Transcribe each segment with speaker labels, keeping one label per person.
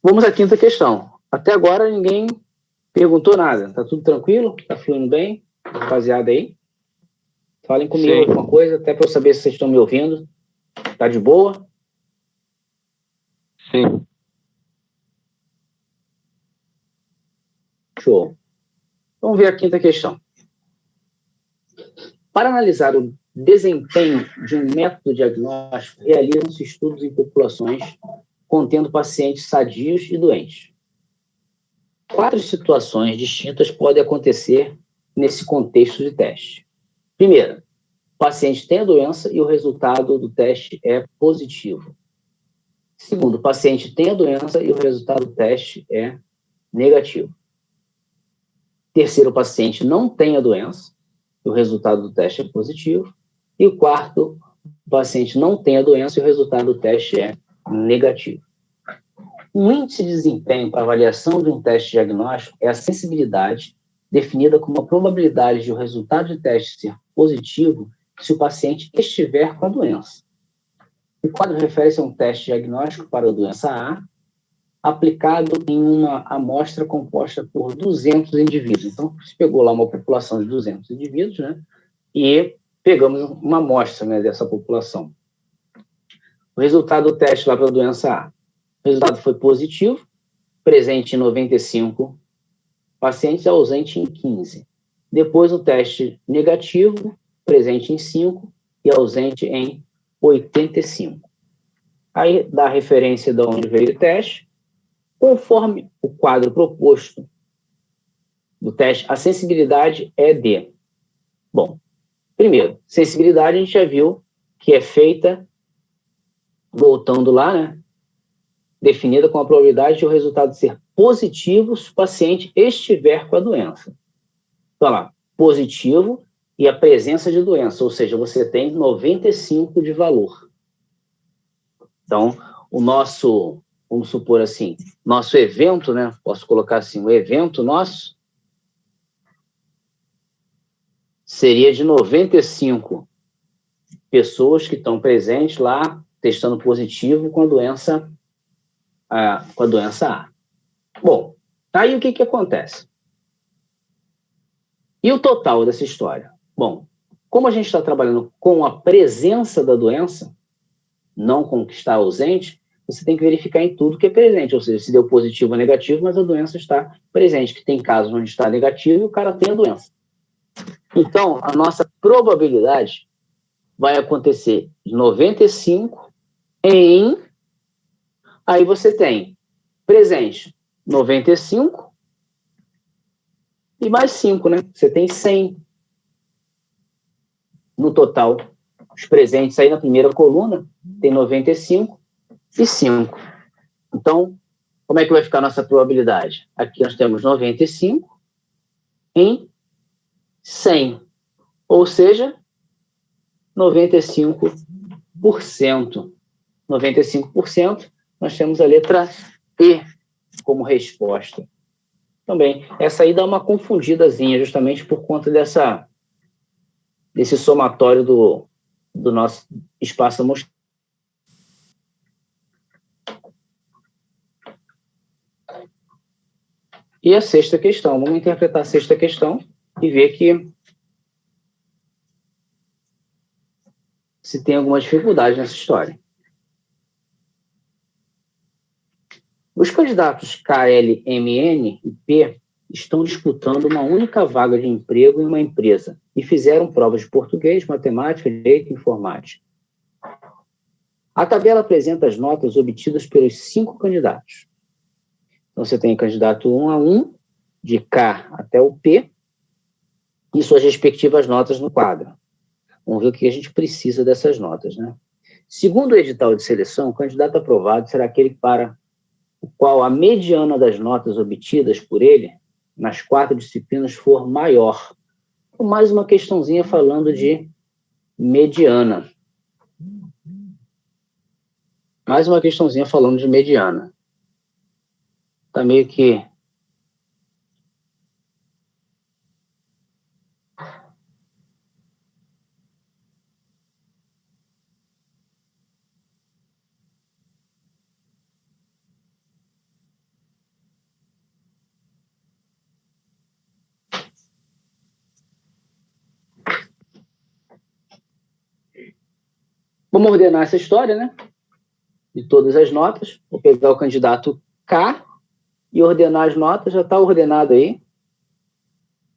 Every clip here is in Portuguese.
Speaker 1: Vamos à quinta questão. Até agora ninguém perguntou nada. Tá tudo tranquilo? Tá fluindo bem? Rapaziada aí? Falem comigo
Speaker 2: Sim.
Speaker 1: alguma coisa, até para eu saber se vocês estão me ouvindo. Tá de boa?
Speaker 2: Sim.
Speaker 1: Show. Vamos ver a quinta questão. Para analisar o desempenho de um método diagnóstico, realizam-se estudos em populações contendo pacientes sadios e doentes. 4 situações distintas podem acontecer nesse contexto de teste. Primeiro, o paciente tem a doença e o resultado do teste é positivo. Segundo, o paciente tem a doença e o resultado do teste é negativo. Terceiro, o paciente não tem a doença e o resultado do teste é positivo. E o quarto, o paciente não tem a doença e o resultado do teste é negativo. Um índice de desempenho para avaliação de um teste diagnóstico é a sensibilidade, definida como a probabilidade de o resultado de teste ser positivo se o paciente estiver com a doença. O quadro refere-se a um teste diagnóstico para a doença A, aplicado em uma amostra composta por 200 indivíduos. Então, se pegou lá uma população de 200 indivíduos, né, e pegamos uma amostra, né, dessa população. O resultado do teste lá para a doença A. O resultado foi positivo, presente em 95 pacientes, ausente em 15. Depois, o teste negativo, presente em 5 e ausente em 85. Aí, dá a referência de onde veio o teste. Conforme o quadro proposto do teste, a sensibilidade é de... Bom, primeiro, sensibilidade a gente já viu que é feita, voltando lá, né, definida com a probabilidade de o resultado ser positivo se o paciente estiver com a doença. Então, lá, positivo e a presença de doença, ou seja, você tem 95 de valor. Então, o nosso, vamos supor assim, nosso evento, né, posso colocar assim, o evento nosso seria de 95 pessoas que estão presentes lá, testando positivo com a doença A. Bom, aí o que acontece? E o total dessa história? Bom, como a gente está trabalhando com a presença da doença, não com o que está ausente, você tem que verificar em tudo que é presente, ou seja, se deu positivo ou negativo, mas a doença está presente, que tem casos onde está negativo e o cara tem a doença. Então, a nossa probabilidade vai acontecer de 95 em... Aí você tem presente 95 e mais 5, né? Você tem 100 no total. Os presentes aí na primeira coluna tem 95 e 5. Então, como é que vai ficar a nossa probabilidade? Aqui nós temos 95 em 100, ou seja, 95%. 95%, nós temos a letra E como resposta. Também, essa aí dá uma confundidazinha, justamente por conta desse somatório do nosso espaço amostrado. E a sexta questão, vamos interpretar a sexta questão e ver se tem alguma dificuldade nessa história. Os candidatos KLMN e P estão disputando uma única vaga de emprego em uma empresa e fizeram provas de português, matemática, direito e informática. A tabela apresenta as notas obtidas pelos 5 candidatos. Então, você tem candidato 1 a 1, de K até o P, e suas respectivas notas no quadro. Vamos ver o que a gente precisa dessas notas, né? Segundo o edital de seleção, o candidato aprovado será aquele para o qual a mediana das notas obtidas por ele nas 4 disciplinas for maior. Mais uma questãozinha falando de mediana. Mais uma questãozinha falando de mediana. Tá meio que... Vamos ordenar essa história, né? De todas as notas. Vou pegar o candidato K e ordenar as notas. Já está ordenado aí.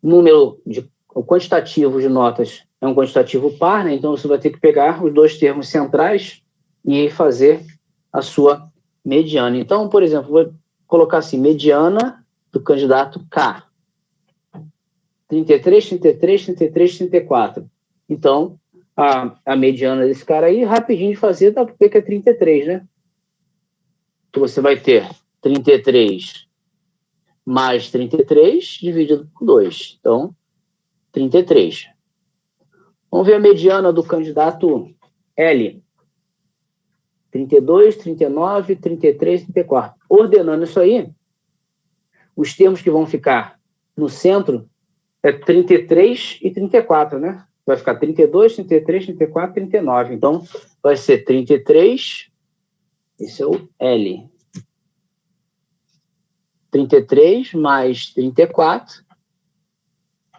Speaker 1: O quantitativo de notas é um quantitativo par, né? Então você vai ter que pegar os dois termos centrais e fazer a sua mediana. Então, por exemplo, vou colocar assim, mediana do candidato K. 33, 33, 33, 34. Então, a mediana desse cara aí, rapidinho de fazer, dá para ver que é 33, né? Então, você vai ter 33 mais 33 dividido por 2. Então, 33. Vamos ver a mediana do candidato L. 32, 39, 33, 34. Ordenando isso aí, os termos que vão ficar no centro é 33 e 34, né? Vai ficar 32, 33, 34, 39. Então, vai ser 33, esse é o L. 33 mais 34,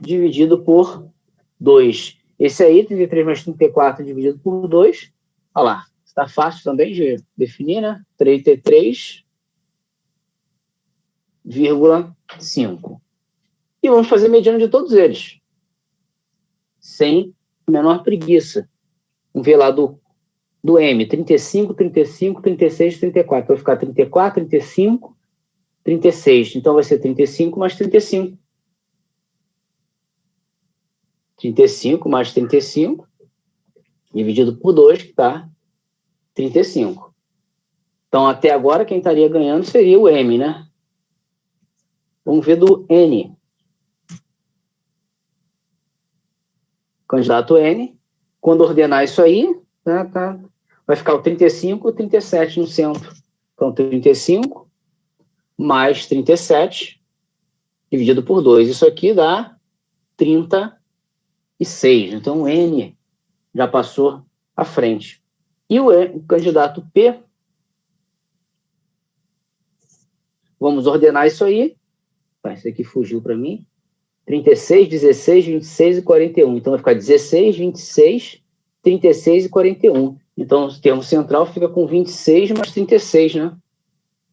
Speaker 1: dividido por 2. Esse aí, 33 mais 34, dividido por 2. Olha lá, está fácil também de definir, né? 33,5. E vamos fazer mediana de todos eles, sem a menor preguiça. Vamos ver lá do M, 35, 35, 36, 34. Vai ficar 34, 35, 36. Então, vai ser 35 mais 35. 35 mais 35, dividido por 2, que dá 35. Então, até agora, quem estaria ganhando seria o M, né? Vamos ver do N. Candidato N. Quando ordenar isso aí, vai ficar o 35 e o 37 no centro. Então, 35 mais 37, dividido por 2. Isso aqui dá 36. Então, o N já passou à frente. E o candidato P, vamos ordenar isso aí. Isso aqui fugiu para mim. 36, 16, 26 e 41. Então, vai ficar 16, 26, 36 e 41. Então, o termo central fica com 26 mais 36, né?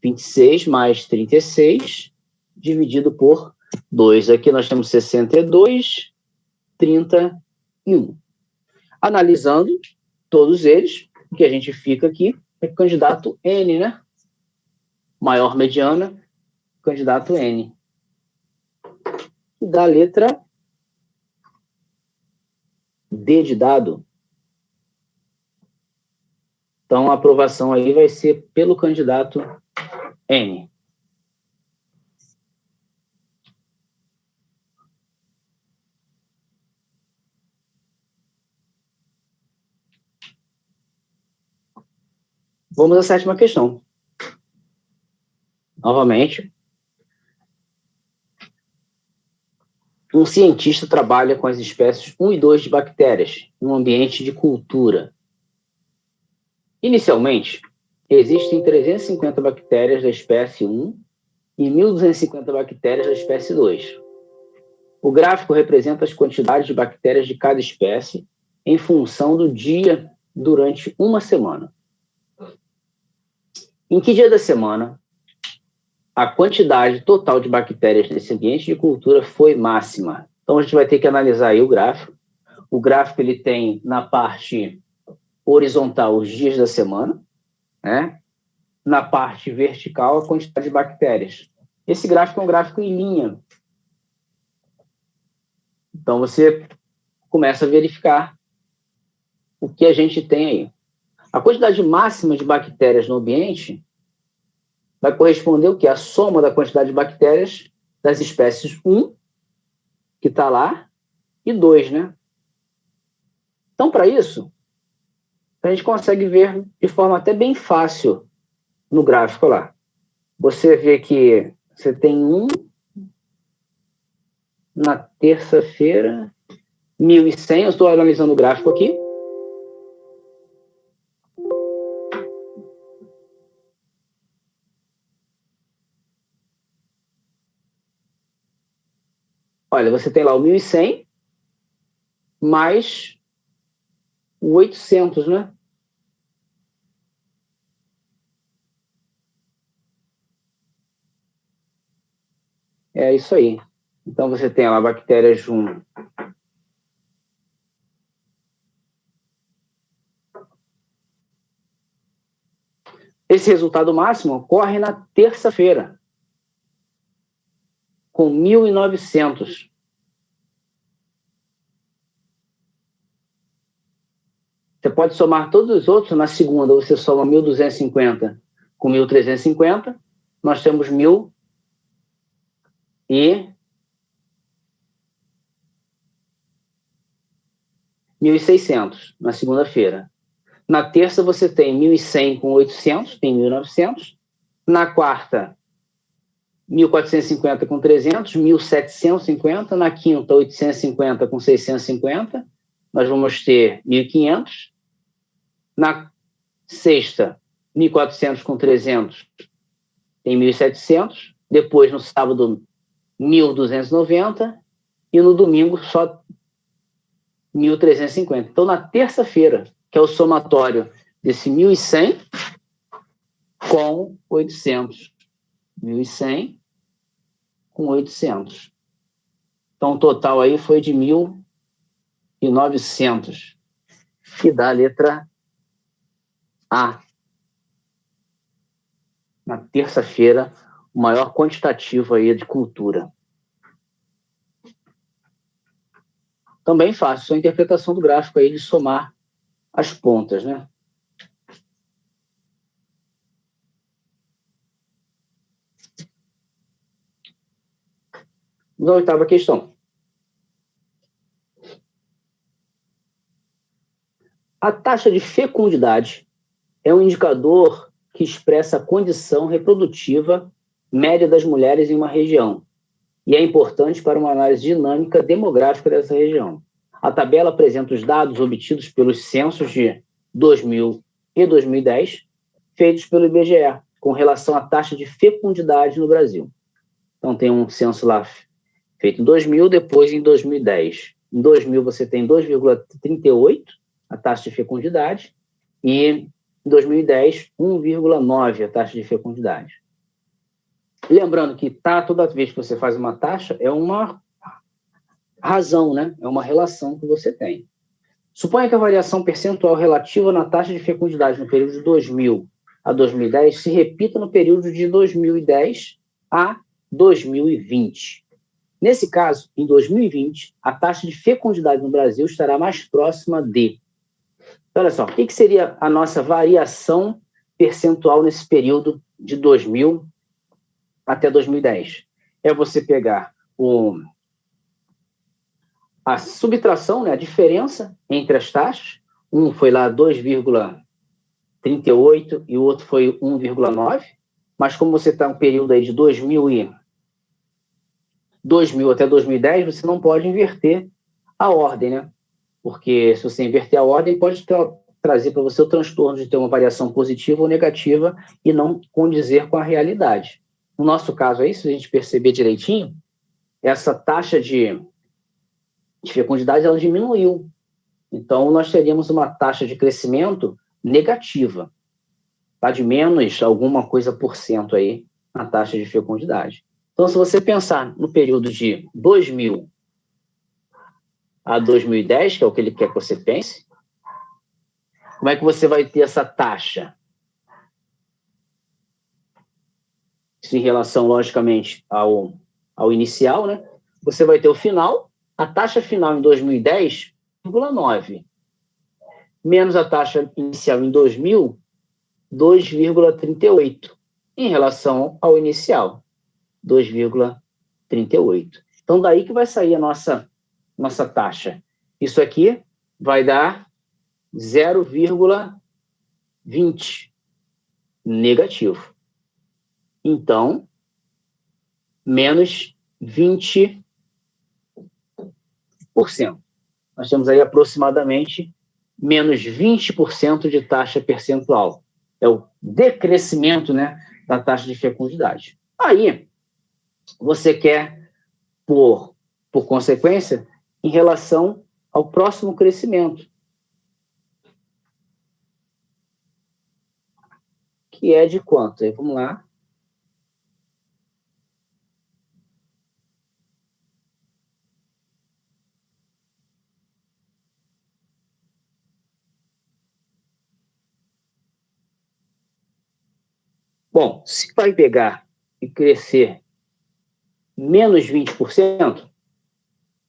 Speaker 1: 26 mais 36, dividido por 2. Aqui nós temos 62, 31. Analisando todos eles, o que a gente fica aqui é candidato N, né? Maior mediana, candidato N. E da letra D de dado. Então, a aprovação aí vai ser pelo candidato N. Vamos à sétima questão. Novamente, um cientista trabalha com as espécies 1 e 2 de bactérias em um ambiente de cultura. Inicialmente, existem 350 bactérias da espécie 1 e 1.250 bactérias da espécie 2. O gráfico representa as quantidades de bactérias de cada espécie em função do dia durante uma semana. Em que dia da semana a quantidade total de bactérias nesse ambiente de cultura foi máxima? Então, a gente vai ter que analisar aí o gráfico. O gráfico ele tem na parte horizontal os dias da semana, né? Na parte vertical a quantidade de bactérias. Esse gráfico é um gráfico em linha. Então, você começa a verificar o que a gente tem aí. A quantidade máxima de bactérias no ambiente vai corresponder ao quê? A soma da quantidade de bactérias das espécies 1, que está lá, e 2, né? Então, para isso, a gente consegue ver de forma até bem fácil no gráfico lá. Você vê que você tem 1 na terça-feira, 1.100, eu estou analisando o gráfico aqui. Olha, você tem lá o 1.100 mais o 800, né? É isso aí. Então, você tem lá a bactéria Jun. Esse resultado máximo ocorre na terça-feira, com 1.900. Você pode somar todos os outros. Na segunda, você soma 1.250 com 1.350. Nós temos 1.600 na segunda-feira. Na terça, você tem 1.100 com 800, tem 1.900. Na quarta, 1.450 com 300, 1.750. Na quinta, 850 com 650. Nós vamos ter 1.500. Na sexta, 1.400 com 300, tem 1.700. Depois, no sábado, 1.290. E no domingo, só 1.350. Então, na terça-feira, que é o somatório desse 1.100 com 800. 1.100 com 800. Então, o total aí foi de 1.900. Que dá a letra A. Na terça-feira, o maior quantitativo aí de cultura. Também fácil, só a interpretação do gráfico aí de somar as pontas, né? Na oitava questão. A taxa de fecundidade é um indicador que expressa a condição reprodutiva média das mulheres em uma região e é importante para uma análise dinâmica demográfica dessa região. A tabela apresenta os dados obtidos pelos censos de 2000 e 2010, feitos pelo IBGE, com relação à taxa de fecundidade no Brasil. Então, tem um censo lá feito em 2000, depois em 2010. Em 2000, você tem 2,38 a taxa de fecundidade, e em 2010, 1,9 a taxa de fecundidade. Lembrando que toda vez que você faz uma taxa, é uma razão, né? É uma relação que você tem. Suponha que a variação percentual relativa na taxa de fecundidade no período de 2000 a 2010 se repita no período de 2010 a 2020. Nesse caso, em 2020, a taxa de fecundidade no Brasil estará mais próxima de... Então, olha só, o que seria a nossa variação percentual nesse período de 2000 até 2010? É você pegar a subtração, né, a diferença entre as taxas. Um foi lá 2,38 e o outro foi 1,9. Mas como você está no período aí de 2000 até 2010, você não pode inverter a ordem, né? Porque se você inverter a ordem, pode trazer para você o transtorno de ter uma variação positiva ou negativa e não condizer com a realidade. No nosso caso aí, se a gente perceber direitinho, essa taxa de fecundidade ela diminuiu. Então, nós teríamos uma taxa de crescimento negativa, tá? De menos alguma coisa por cento aí na taxa de fecundidade. Então, se você pensar no período de 2000 a 2010, que é o que ele quer que você pense, como é que você vai ter essa taxa? Isso em relação, logicamente, ao inicial, né? Você vai ter o final, a taxa final em 2010, 0,9. Menos a taxa inicial em 2000, 2,38. Em relação ao inicial, 2,38. Então, daí que vai sair a nossa taxa. Isso aqui vai dar 0,20 negativo. Então, menos 20%. Nós temos aí aproximadamente menos 20% de taxa percentual. É o decrescimento, né, da taxa de fecundidade. Aí, você quer, por consequência, em relação ao próximo crescimento, que é de quanto? Aí, vamos lá. Bom, se vai pegar e crescer menos 20%,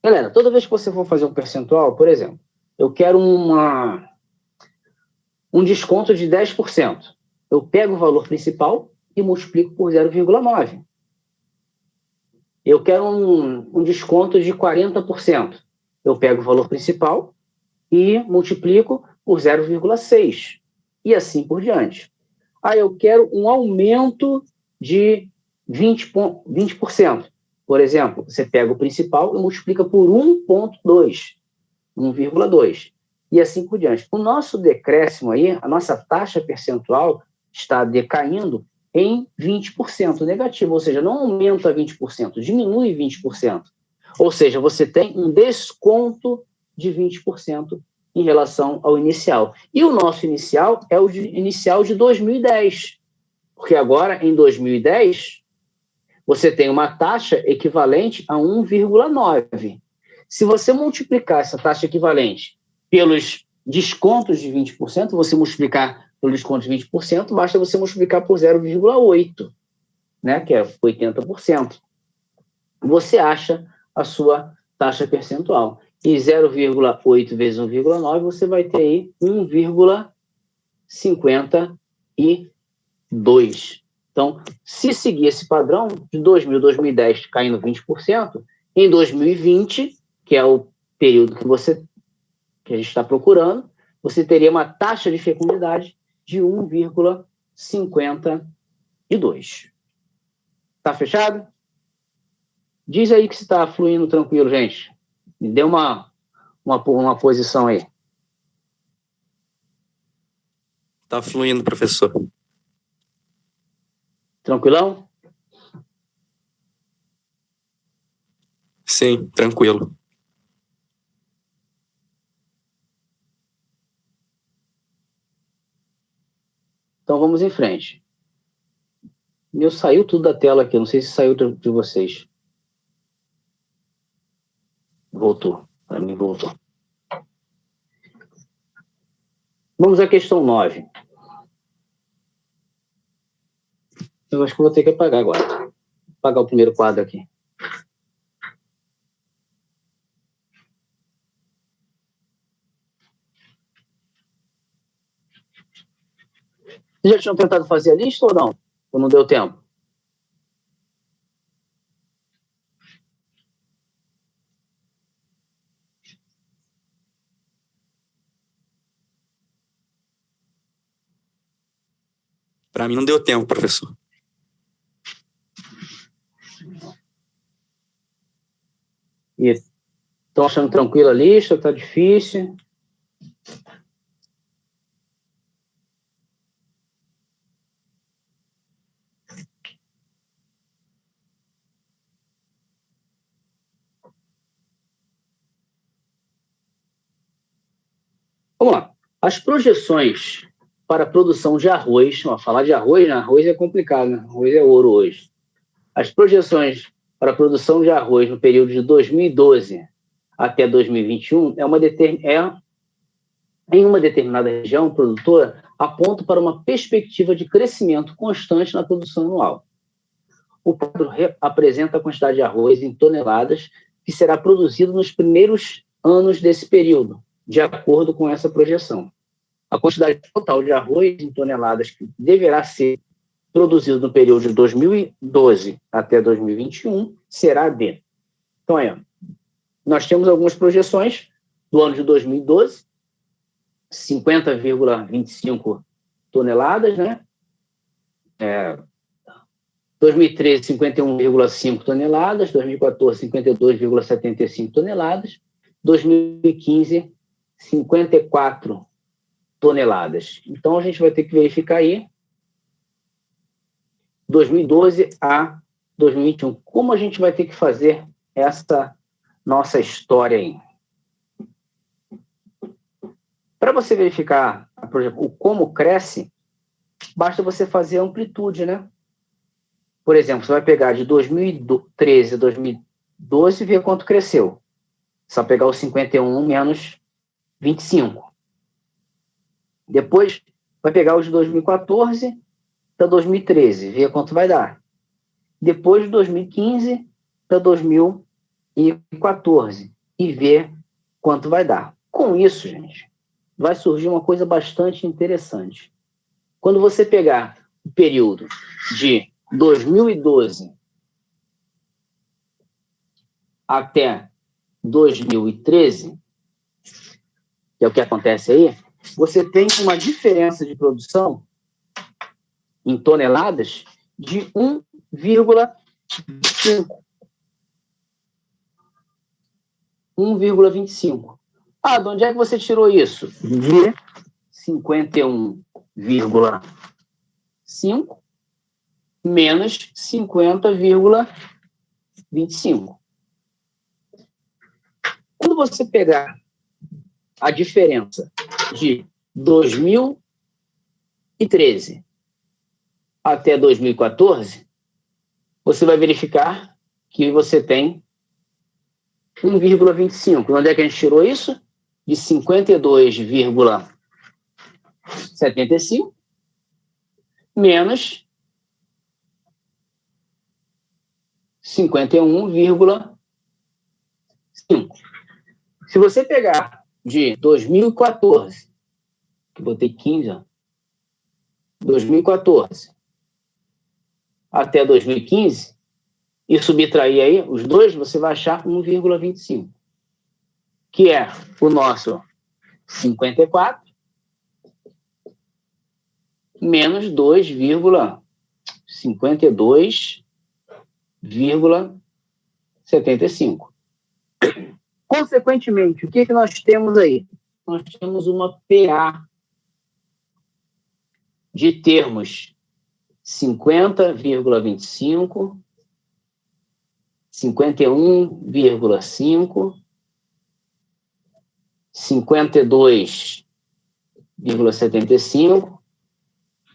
Speaker 1: galera, toda vez que você for fazer um percentual, por exemplo, eu quero um desconto de 10%. Eu pego o valor principal e multiplico por 0,9. Eu quero um desconto de 40%. Eu pego o valor principal e multiplico por 0,6. E assim por diante. Eu quero um aumento de 20%. Por exemplo, você pega o principal e multiplica por 1,2. 1,2. E assim por diante. O nosso decréscimo aí, a nossa taxa percentual está decaindo em 20% negativo, ou seja, não aumenta 20%, diminui 20%. Ou seja, você tem um desconto de 20% em relação ao inicial. E o nosso inicial é o inicial de 2010, porque agora, em 2010, você tem uma taxa equivalente a 1,9. Se você multiplicar essa taxa equivalente pelos descontos de 20%, você multiplicar pelo desconto de 20%, basta você multiplicar por 0,8, né, que é 80%. Você acha a sua taxa percentual. E 0,8 vezes 1,9, você vai ter aí 1,52. Então, se seguir esse padrão de 2000 a 2010 caindo 20%, em 2020, que é o período que a gente está procurando, você teria uma taxa de fecundidade de 1,52. Tá fechado? Diz aí que se está fluindo tranquilo, gente. Me dê uma posição aí.
Speaker 2: Tá fluindo, professor.
Speaker 1: Tranquilão?
Speaker 2: Sim, tranquilo.
Speaker 1: Então vamos em frente. Meu saiu tudo da tela aqui, não sei se saiu de vocês. Voltou, para mim voltou. Vamos à questão 9. Eu acho que vou ter que apagar agora. Vou apagar o primeiro quadro aqui. Vocês já tinham tentado fazer a lista ou não? Ou não deu tempo?
Speaker 2: Para mim não deu tempo, professor.
Speaker 1: E estão achando tranquila a lista? Está difícil? Vamos lá. As projeções para a produção de arroz, falar de arroz, né? Arroz é complicado, né? Arroz é ouro hoje. As projeções para a produção de arroz no período de 2012 até 2021 em uma determinada região produtora, aponta para uma perspectiva de crescimento constante na produção anual. O quadro apresenta a quantidade de arroz em toneladas que será produzido nos primeiros anos desse período, de acordo com essa projeção. A quantidade total de arroz em toneladas que deverá ser produzido no período de 2012 até 2021 será de. Então, nós temos algumas projeções do ano de 2012, 50,25 toneladas, né? 2013, 51,5 toneladas, 2014, 52,75 toneladas, 2015, 54 toneladas. Então, a gente vai ter que verificar aí 2012 a 2021. Como a gente vai ter que fazer essa nossa história aí? Para você verificar o como cresce, basta você fazer a amplitude, né? Por exemplo, você vai pegar de 2013 a 2012 e ver quanto cresceu. Só pegar o 51 menos 25. Depois, vai pegar os de 2014, para 2013, ver quanto vai dar. Depois de 2015 para 2014 e ver quanto vai dar. Com isso, gente, vai surgir uma coisa bastante interessante. Quando você pegar o período de 2012 até 2013, que é o que acontece aí, você tem uma diferença de produção em toneladas de 1,25. 1,25. Ah, de onde é que você tirou isso? De 51,5 menos 50,25. Quando você pegar a diferença de 2013 até 2014, você vai verificar que você tem 1,25. Onde é que a gente tirou isso? De 52,75 menos 51,5. Se você pegar de 2014, que botei 15, ó, 2014 até 2015, e subtrair aí os dois, você vai achar 1,25, que é o nosso 54 menos 2,52,75. Consequentemente, o que nós temos aí? Nós temos uma PA de termos 50,25, 51,5, 52,75,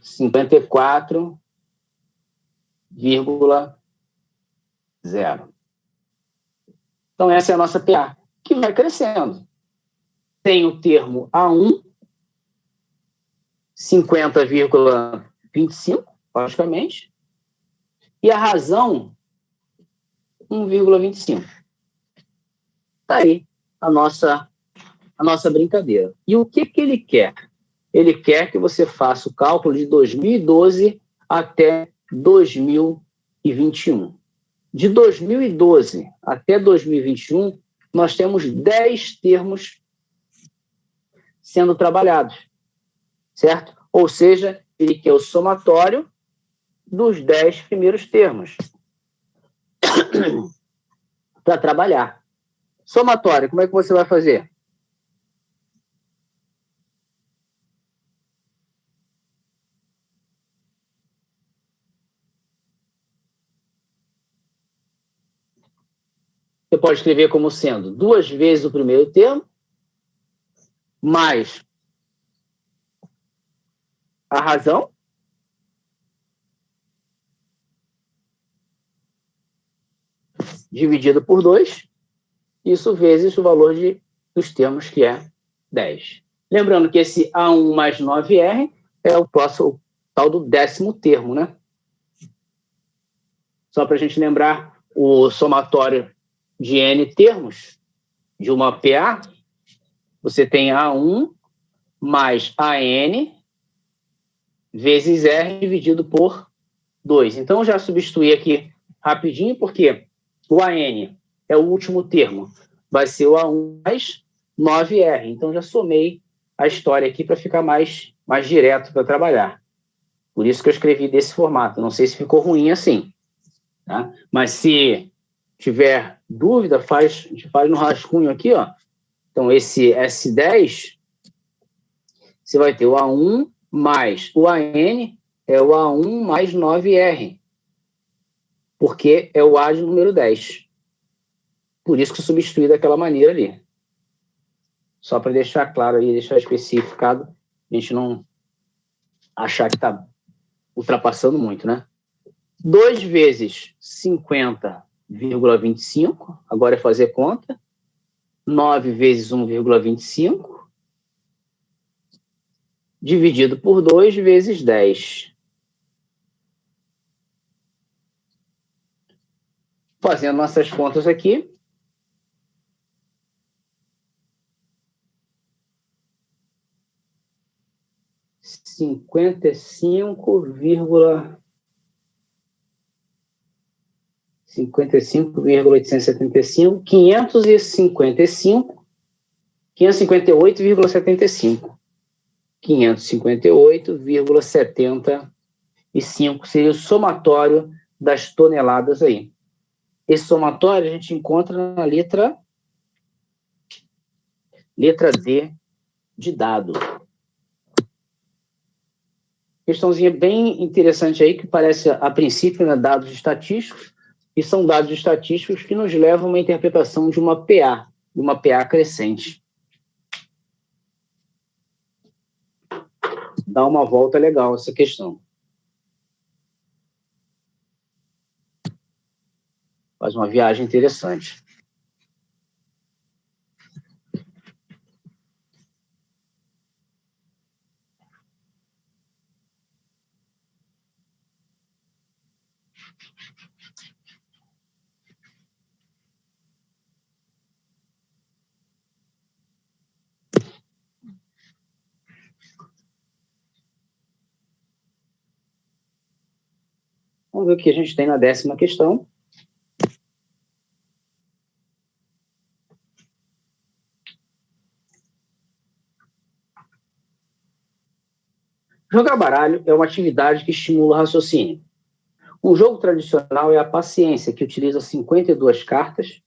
Speaker 1: 54,0. Então, essa é a nossa PA, que vai crescendo. Tem o termo A1, 50,25, praticamente, e a razão, 1,25. Está aí a nossa brincadeira. E o que ele quer? Ele quer que você faça o cálculo de 2012 até 2021. De 2012 até 2021, nós temos 10 termos sendo trabalhados, certo? Ou seja, ele quer o somatório dos 10 primeiros termos para trabalhar. Somatório, como é que você vai fazer? Você pode escrever como sendo 2 vezes o primeiro termo, mais a razão, dividido por 2, isso vezes o valor dos termos, que é 10. Lembrando que esse A1 mais 9R é o tal do 10º termo, né? Só para a gente lembrar, o somatório de N termos de uma PA, você tem A1 mais AN vezes R dividido por 2. Então, eu já substituí aqui rapidinho, porque o AN é o último termo. Vai ser o A1 mais 9R. Então, já somei a história aqui para ficar mais direto para trabalhar. Por isso que eu escrevi desse formato. Não sei se ficou ruim assim. Tá? Mas se tiver dúvida, a gente faz no rascunho aqui, ó. Então, esse S10, você vai ter o A1 mais o AN, é o A1 mais 9R, porque é o A de número 10. Por isso que eu substituí daquela maneira ali. Só para deixar claro aí, deixar especificado, a gente não achar que está ultrapassando muito, né? 2 vezes 50,25, agora é fazer conta. 9 vezes 1,25, dividido por 2 vezes 10. fazendo nossas contas aqui, cinquenta e cinco vírgula 55,875, 558,75. 558,75 seria o somatório das toneladas aí. Esse somatório a gente encontra na letra D de dado. Questãozinha bem interessante aí, que parece, a princípio, né, dados estatísticos, e são dados estatísticos que nos levam a uma interpretação de uma PA crescente. Dá uma volta legal essa questão. Faz uma viagem interessante. Vamos ver o que a gente tem na 10ª questão. Jogar baralho é uma atividade que estimula o raciocínio. Um jogo tradicional é a paciência, que utiliza 52 cartas.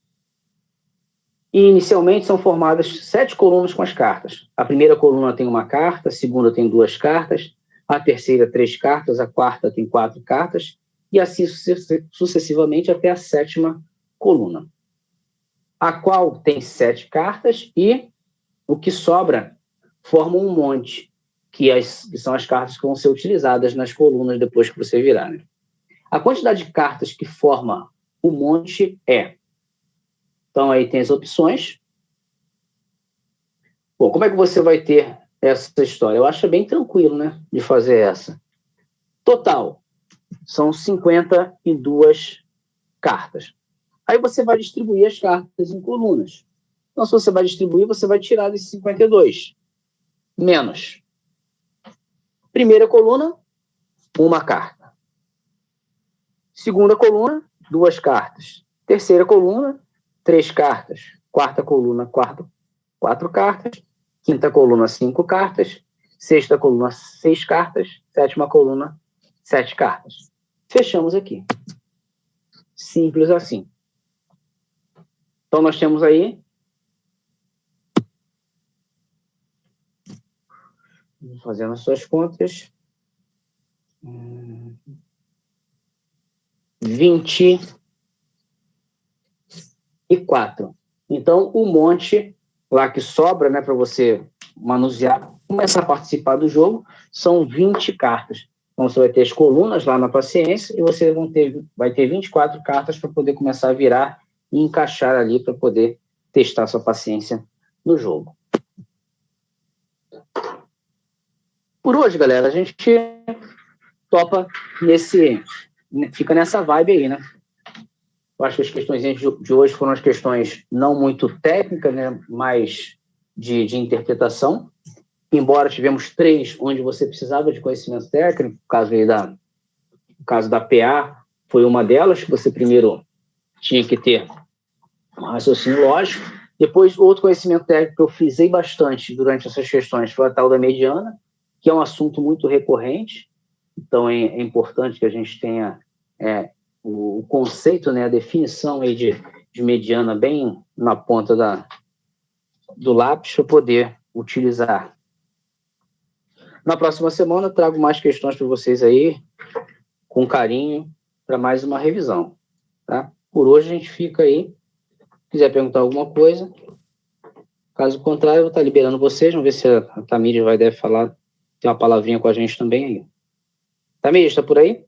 Speaker 1: E, inicialmente, são formadas 7 colunas com as cartas. A primeira coluna tem uma carta, a segunda tem 2 cartas, a terceira 3 cartas, a quarta tem 4 cartas, e assim sucessivamente até a 7ª coluna, a qual tem 7 cartas, e o que sobra forma um monte, que são as cartas que vão ser utilizadas nas colunas depois que você virar, né? A quantidade de cartas que forma o monte é... Então, aí tem as opções. Bom, como é que você vai ter essa história? Eu acho bem tranquilo, né, de fazer essa. Total, são 52 cartas. Aí você vai distribuir as cartas em colunas. Então, se você vai distribuir, você vai tirar desses 52. Menos. Primeira coluna, uma carta. Segunda coluna, 2 cartas. Terceira coluna, 3 cartas. Quarta coluna, 4 cartas. Quinta coluna, 5 cartas. Sexta coluna, 6 cartas. Sétima coluna, 7 cartas. Fechamos aqui. Simples assim. Então, nós temos aí... Fazendo as suas contas... 24. Então, o monte lá que sobra, né, para você manusear, começar a participar do jogo, são 20 cartas. Então, você vai ter as colunas lá na paciência e você vai ter 24 cartas para poder começar a virar e encaixar ali para poder testar sua paciência no jogo. Por hoje, galera, a gente topa fica nessa vibe aí, né? Eu acho que as questões de hoje foram as questões não muito técnicas, né, mas de interpretação. Embora tivemos 3 onde você precisava de conhecimento técnico, o caso da PA foi uma delas, que você primeiro tinha que ter um raciocínio lógico. Depois, outro conhecimento técnico que eu frisei bastante durante essas questões foi a tal da mediana, que é um assunto muito recorrente. Então, é importante que a gente tenha... o conceito, né, a definição aí de mediana bem na ponta do lápis para poder utilizar. Na próxima semana, eu trago mais questões para vocês aí, com carinho, para mais uma revisão. Tá? Por hoje, a gente fica aí. Se quiser perguntar alguma coisa, caso contrário, eu vou estar liberando vocês. Vamos ver se a Tamires deve falar, tem uma palavrinha com a gente também aí. Tamires, está por aí?